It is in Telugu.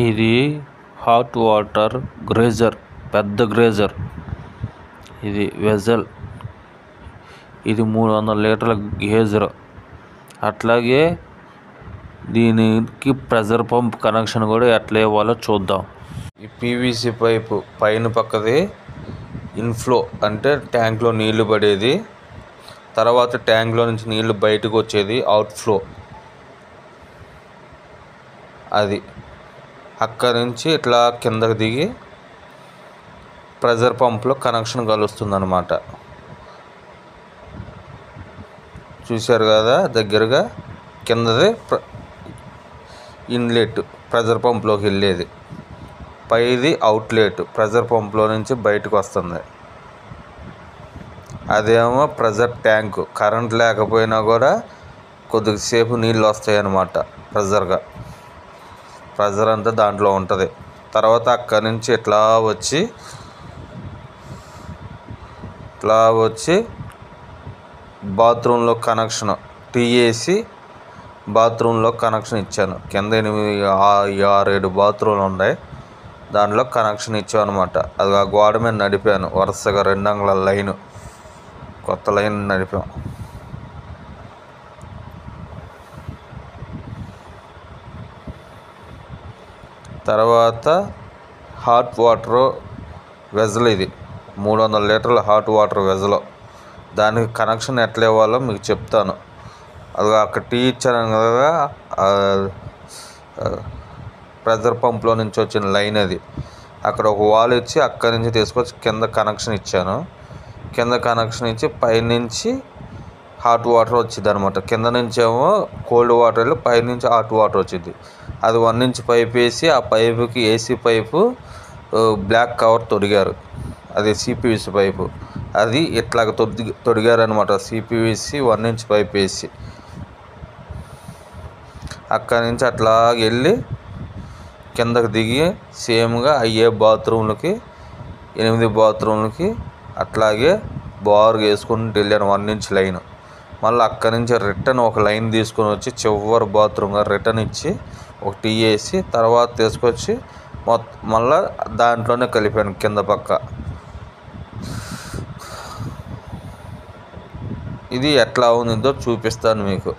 ఇది హాట్ వాటర్ గ్రేజర్, పెద్ద గ్రేజర్. ఇది వెజల్. ఇది 300 లీటర్ల గేజర్. అట్లాగే దీనికి ప్రెజర్ పంప్ కనెక్షన్ కూడా ఎట్లా ఇవ్వాలో చూద్దాం. ఈ పీవీసీ పైపు పైన పక్కది ఇన్ఫ్లో, అంటే ట్యాంక్లో నీళ్లు పడేది. తర్వాత ట్యాంక్లో నుంచి నీళ్లు బయటకు వచ్చేది అవుట్ఫ్లో. అది అక్కడి నుంచి ఇట్లా కిందకి దిగి ప్రెజర్ పంప్లో కనెక్షన్ కలుస్తుంది అన్నమాట. చూశారు కదా దగ్గరగా. కిందది ఇన్లెట్, ప్రెజర్ పంప్లోకి వెళ్ళేది. పైది అవుట్లెట్, ప్రెజర్ పంప్లో నుంచి బయటకు వస్తుంది. అదేమో ప్రెజర్ ట్యాంకు. కరెంట్ లేకపోయినా కూడా కొద్దిసేపు నీళ్ళు వస్తాయి అన్నమాట. ప్రెజర్ అంతా దాంట్లో ఉంటుంది. తర్వాత అక్కడి నుంచి ఇట్లా వచ్చి బాత్రూంలో కనెక్షన్ టీఏసి బాత్రూంలో కనెక్షన్ ఇచ్చాను. కింద 6-7 బాత్రూంలు ఉన్నాయి. దాంట్లో కనెక్షన్ ఇచ్చాను అనమాట. అది ఆ గోడ మీద నడిపాను వరుసగా 2 అంగుళాల లైను, కొత్త లైన్ నడిపాం. తర్వాత హాట్ వాటర్ వెజల్. ఇది 300 లీటర్ల హాట్ వాటర్ వెజల్. దానికి కనెక్షన్ ఎట్లా ఇవ్వాలో మీకు చెప్తాను. అది అక్కడ టీ ఇచ్చాను కదా, ప్రెజర్ పంప్లో నుంచి వచ్చిన లైన్ అది. అక్కడ ఒక వాల్ ఇచ్చి అక్కడి నుంచి తీసుకొచ్చి కింద కనెక్షన్ ఇచ్చాను. కింద కనెక్షన్ ఇచ్చి పైనుంచి హాట్ వాటర్ వచ్చింది అనమాట. కింద నుంచి ఏమో కోల్డ్ వాటర్ వెళ్ళి పైనుంచి హాట్ వాటర్ వచ్చింది. అది 1 ఇంచ్ పైప్ వేసి ఆ పైపుకి ఏసీ పైపు బ్లాక్ కవర్ తొడిగారు. అది సిపివిసి పైపు. అది ఇట్లాగ తొడిగారు అనమాట. సిపివిసి 1 ఇంచ్ పైప్ వేసి అక్కడి నుంచి అట్లా వెళ్ళి కిందకి దిగి సేమ్గా అయ్యే బాత్రూమ్లకి 8 బాత్రూమ్లకి అట్లాగే బారుగా వేసుకుంటూ వెళ్ళాను 1 ఇంచ్ లైన్. మళ్ళీ అక్కడి నుంచి రిటర్న్ ఒక లైన్ తీసుకొని వచ్చి చివరి బాత్రూమ్గా రిటర్న్ ఇచ్చి ఒక టీ వేసి తర్వాత తీసుకొచ్చి మళ్ళీ దాంట్లోనే కలిపాను కింద పక్క. ఇది ఎట్లా ఉందో చూపిస్తాను మీకు.